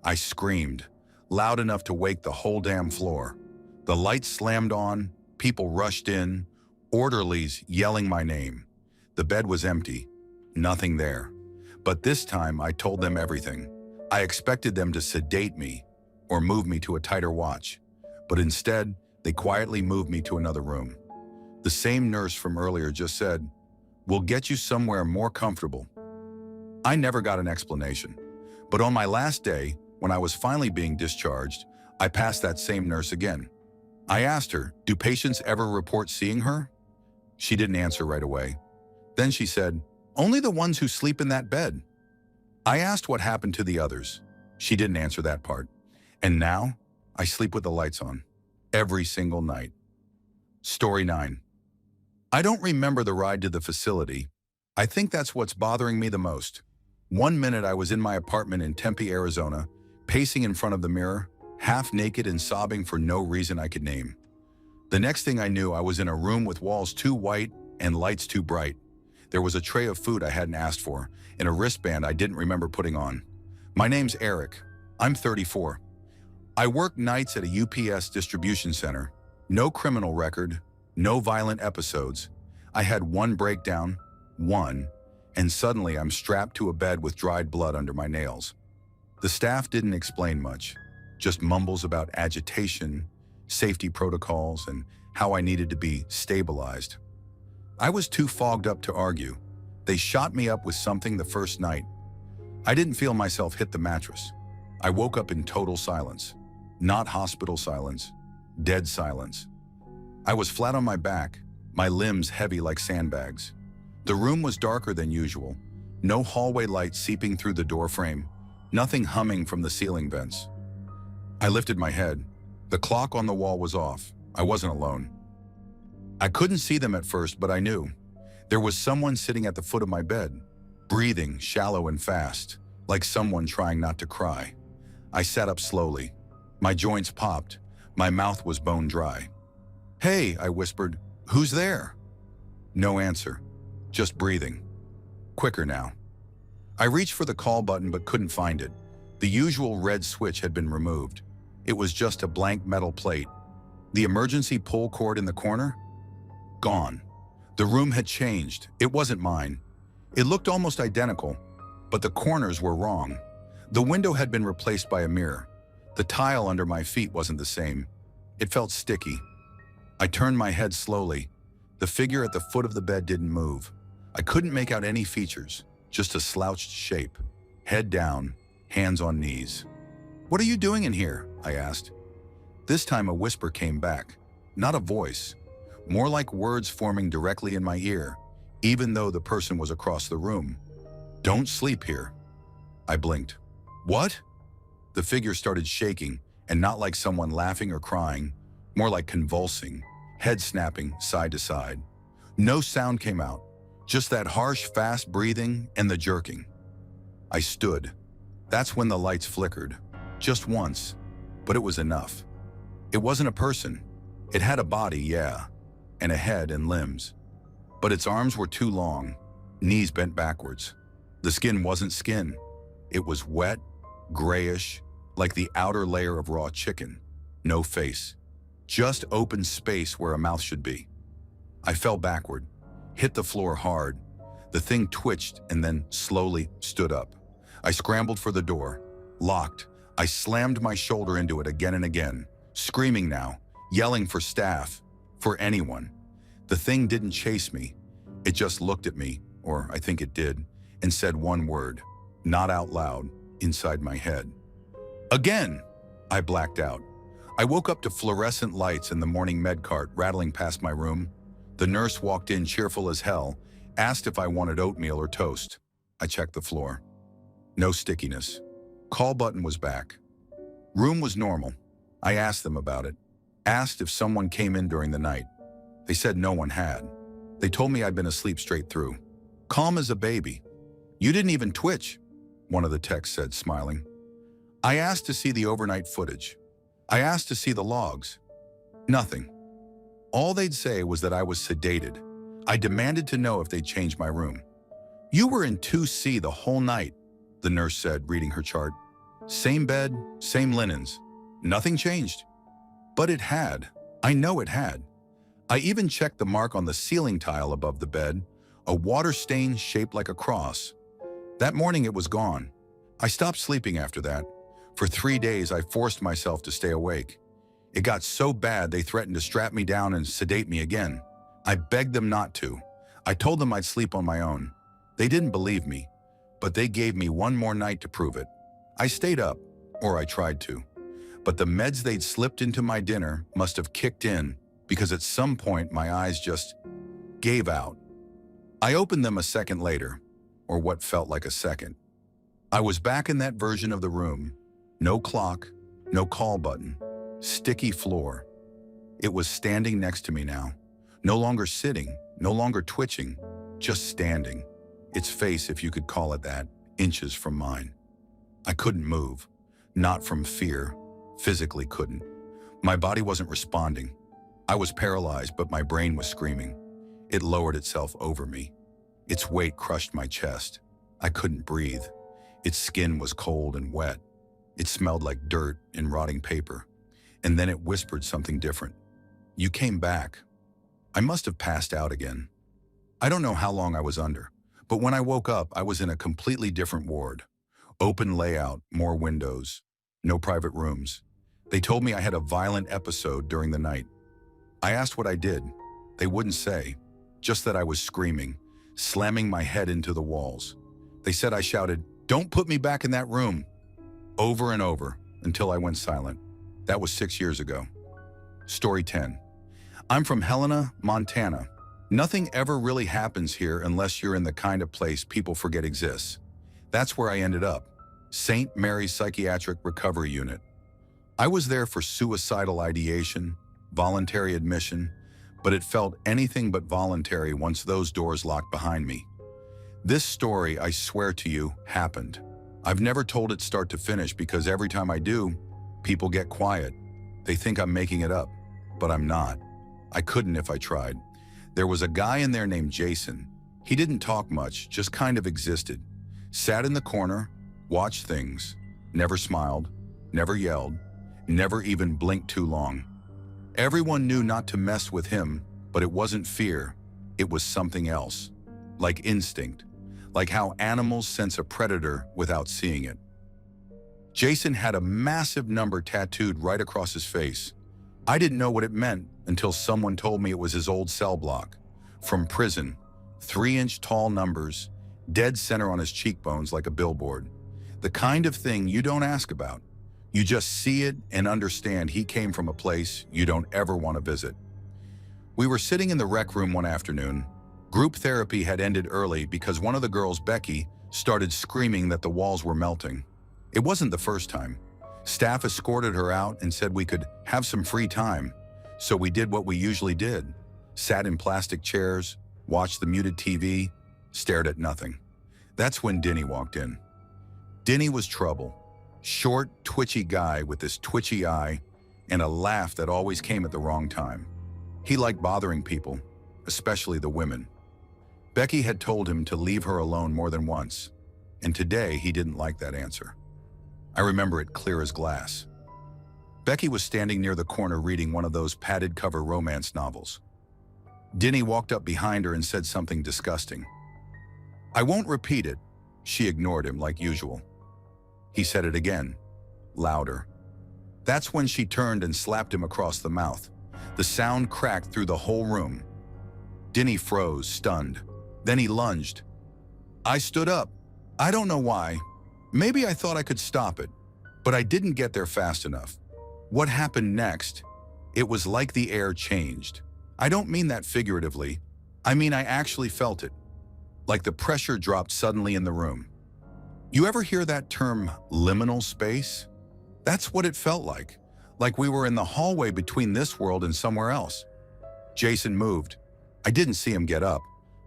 I screamed, loud enough to wake the whole damn floor. The lights slammed on, people rushed in, orderlies yelling my name. The bed was empty, nothing there. But this time I told them everything. I expected them to sedate me or move me to a tighter watch, but instead they quietly moved me to another room. The same nurse from earlier just said, "We'll get you somewhere more comfortable." I never got an explanation, but on my last day, when I was finally being discharged, I passed that same nurse again. I asked her, "Do patients ever report seeing her?" She didn't answer right away. Then she said, "Only the ones who sleep in that bed." I asked what happened to the others. She didn't answer that part. And now, I sleep with the lights on, every single night. Story 9. I don't remember the ride to the facility. I think that's what's bothering me the most. One minute I was in my apartment in Tempe, Arizona, pacing in front of the mirror, half naked and sobbing for no reason I could name. The next thing I knew, I was in a room with walls too white and lights too bright. There was a tray of food I hadn't asked for, and a wristband I didn't remember putting on. My name's Eric. I'm 34. I work nights at a UPS distribution center. No criminal record, no violent episodes. I had one breakdown, and suddenly I'm strapped to a bed with dried blood under my nails. The staff didn't explain much, just mumbles about agitation, safety protocols, and how I needed to be stabilized. I was too fogged up to argue. They shot me up with something the first night. I didn't feel myself hit the mattress. I woke up in total silence. Not hospital silence, dead silence. I was flat on my back, my limbs heavy like sandbags. The room was darker than usual. No hallway light seeping through the door frame, nothing humming from the ceiling vents. I lifted my head. The clock on the wall was off. I wasn't alone. I couldn't see them at first, but I knew. There was someone sitting at the foot of my bed, breathing shallow and fast, like someone trying not to cry. I sat up slowly. My joints popped. My mouth was bone dry. "Hey," I whispered, "who's there?" No answer, just breathing. Quicker now. I reached for the call button but couldn't find it. The usual red switch had been removed. It was just a blank metal plate. The emergency pull cord in the corner? Gone. The room had changed. It wasn't mine. It looked almost identical, but the corners were wrong. The window had been replaced by a mirror. The tile under my feet wasn't the same. It felt sticky. I turned my head slowly. The figure at the foot of the bed didn't move. I couldn't make out any features, just a slouched shape. Head down, hands on knees. "What are you doing in here?" I asked. This time a whisper came back, not a voice, more like words forming directly in my ear, even though the person was across the room. "Don't sleep here." I blinked. "What?" The figure started shaking, and not like someone laughing or crying, more like convulsing, head snapping side to side. No sound came out, just that harsh, fast breathing and the jerking. I stood. That's when the lights flickered, just once, but it was enough. It wasn't a person. It had a body, yeah, and a head and limbs. But its arms were too long, knees bent backwards. The skin wasn't skin. It was wet, grayish, like the outer layer of raw chicken. No face. Just open space where a mouth should be. I fell backward, hit the floor hard. The thing twitched and then slowly stood up. I scrambled for the door. Locked. I slammed my shoulder into it again and again, screaming now, yelling for staff, for anyone. The thing didn't chase me. It just looked at me, or I think it did, and said one word, not out loud, inside my head. Again! I blacked out. I woke up to fluorescent lights and the morning med cart rattling past my room. The nurse walked in cheerful as hell, asked if I wanted oatmeal or toast. I checked the floor. No stickiness. Call button was back. Room was normal. I asked them about it. Asked if someone came in during the night. They said no one had. They told me I'd been asleep straight through. Calm as a baby. "You didn't even twitch," one of the techs said, smiling. I asked to see the overnight footage. I asked to see the logs. Nothing. All they'd say was that I was sedated. I demanded to know if they'd changed my room. "You were in 2C the whole night," the nurse said, reading her chart. "Same bed, same linens. Nothing changed. But it had. I know it had. I even checked the mark on the ceiling tile above the bed, a water stain shaped like a cross. That morning it was gone. I stopped sleeping after that. For 3 days I forced myself to stay awake. It got so bad they threatened to strap me down and sedate me again. I begged them not to. I told them I'd sleep on my own. They didn't believe me, but they gave me one more night to prove it. I stayed up, or I tried to. But the meds they'd slipped into my dinner must have kicked in, because at some point my eyes just gave out. I opened them a second later, or what felt like a second. I was back in that version of the room. No clock, no call button, sticky floor. It was standing next to me now. No longer sitting, no longer twitching, just standing. Its face, if you could call it that, inches from mine. I couldn't move. Not from fear. Physically couldn't. My body wasn't responding. I was paralyzed, but my brain was screaming. It lowered itself over me. Its weight crushed my chest. I couldn't breathe. Its skin was cold and wet. It smelled like dirt and rotting paper. And then it whispered something different. "You came back." I must have passed out again. I don't know how long I was under, but when I woke up, I was in a completely different ward. Open layout, more windows, no private rooms. They told me I had a violent episode during the night. I asked what I did. They wouldn't say, just that I was screaming, slamming my head into the walls. They said I shouted, "Don't put me back in that room," over and over until I went silent. That was 6 years ago. Story 10. I'm from Helena, Montana. Nothing ever really happens here unless you're in the kind of place people forget exists. That's where I ended up, St. Mary's Psychiatric Recovery Unit. I was there for suicidal ideation, voluntary admission, but it felt anything but voluntary once those doors locked behind me. This story, I swear to you, happened. I've never told it start to finish because every time I do, people get quiet. They think I'm making it up, but I'm not. I couldn't if I tried. There was a guy in there named Jason. He didn't talk much, just kind of existed. Sat in the corner, watched things, never smiled, never yelled, never even blinked too long. Everyone knew not to mess with him, but it wasn't fear. It was something else. Like instinct. Like how animals sense a predator without seeing it. Jason had a massive number tattooed right across his face. I didn't know what it meant until someone told me it was his old cell block. From prison, 3-inch tall numbers, dead center on his cheekbones like a billboard. The kind of thing you don't ask about. You just see it and understand he came from a place you don't ever want to visit. We were sitting in the rec room one afternoon. Group therapy had ended early because one of the girls, Becky, started screaming that the walls were melting. It wasn't the first time. Staff escorted her out and said we could have some free time. So we did what we usually did. Sat in plastic chairs, watched the muted TV, stared at nothing. That's when Denny walked in. Denny was trouble. Short, twitchy guy with this twitchy eye and a laugh that always came at the wrong time. He liked bothering people, especially the women. Becky had told him to leave her alone more than once, and today he didn't like that answer. I remember it clear as glass. Becky was standing near the corner reading one of those padded cover romance novels. Denny walked up behind her and said something disgusting. I won't repeat it. She ignored him like usual. He said it again, louder. That's when she turned and slapped him across the mouth. The sound cracked through the whole room. Denny froze, stunned. Then he lunged. I stood up. I don't know why. Maybe I thought I could stop it, but I didn't get there fast enough. What happened next? It was like the air changed. I don't mean that figuratively. I mean I actually felt it. Like the pressure dropped suddenly in the room. You ever hear that term, liminal space? That's what it felt like we were in the hallway between this world and somewhere else. Jason moved. I didn't see him get up.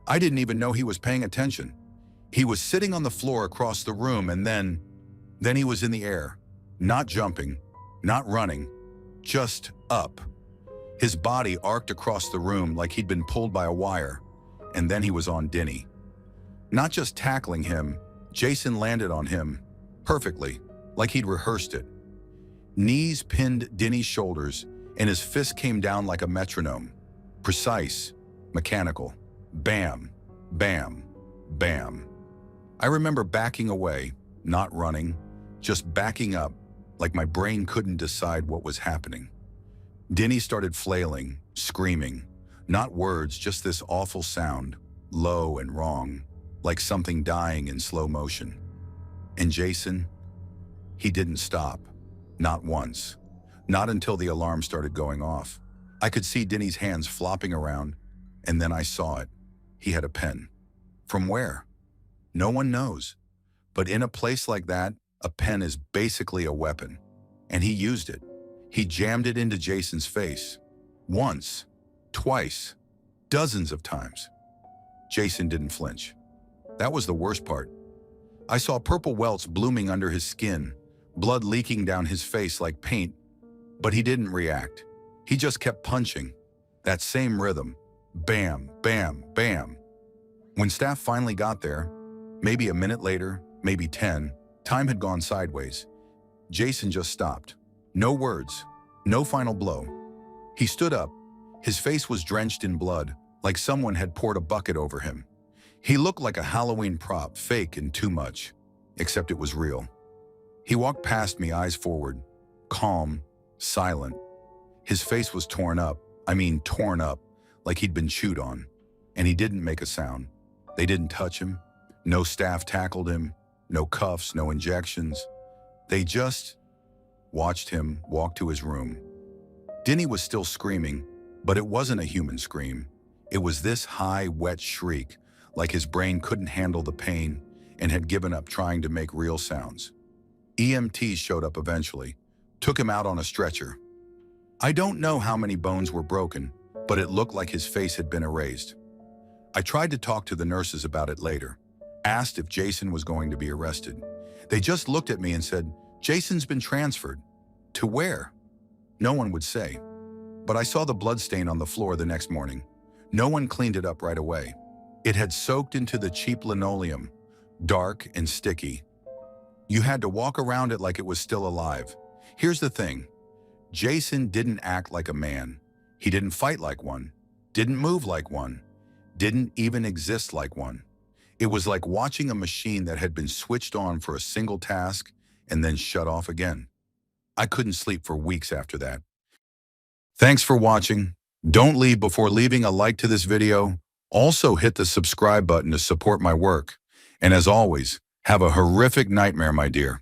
I didn't even know he was paying attention. He was sitting on the floor across the room and then he was in the air, not jumping, not running, just up. His body arced across the room like he'd been pulled by a wire, and then he was on Denny. Not just tackling him, Jason landed on him, perfectly, like he'd rehearsed it. Knees pinned Denny's shoulders, and his fist came down like a metronome. Precise, mechanical. Bam, bam, bam. I remember backing away, not running, just backing up, like my brain couldn't decide what was happening. Denny started flailing, screaming. Not words, just this awful sound, low and wrong, like something dying in slow motion. And Jason, he didn't stop. Not once. Not until the alarm started going off. I could see Denny's hands flopping around, and then I saw it. He had a pen. From where? No one knows. But in a place like that, a pen is basically a weapon. And he used it. He jammed it into Jason's face. Once, twice, dozens of times. Jason didn't flinch. That was the worst part. I saw purple welts blooming under his skin, blood leaking down his face like paint, but he didn't react. He just kept punching. That same rhythm. Bam, bam, bam. When staff finally got there, maybe a minute later, maybe 10, time had gone sideways. Jason just stopped. No words, no final blow. He stood up. His face was drenched in blood, like someone had poured a bucket over him. He looked like a Halloween prop, fake and too much, except it was real. He walked past me, eyes forward, calm, silent. His face was torn up, torn up, like he'd been chewed on. And he didn't make a sound. They didn't touch him. No staff tackled him. No cuffs, no injections. They just watched him walk to his room. Denny was still screaming, but it wasn't a human scream. It was this high, wet shriek, like his brain couldn't handle the pain and had given up trying to make real sounds. EMTs showed up eventually, took him out on a stretcher. I don't know how many bones were broken, but it looked like his face had been erased. I tried to talk to the nurses about it later, asked if Jason was going to be arrested. They just looked at me and said, "Jason's been transferred." To where? No one would say. But I saw the bloodstain on the floor the next morning. No one cleaned it up right away. It had soaked into the cheap linoleum, dark and sticky. You had to walk around it like it was still alive. Here's the thing. Jason didn't act like a man. He didn't fight like one, didn't move like one, didn't even exist like one. It was like watching a machine that had been switched on for a single task and then shut off again. I couldn't sleep for weeks after that. Thanks for watching. Don't leave before leaving a like to this video. Also hit the subscribe button to support my work. And as always, have a horrific nightmare, my dear.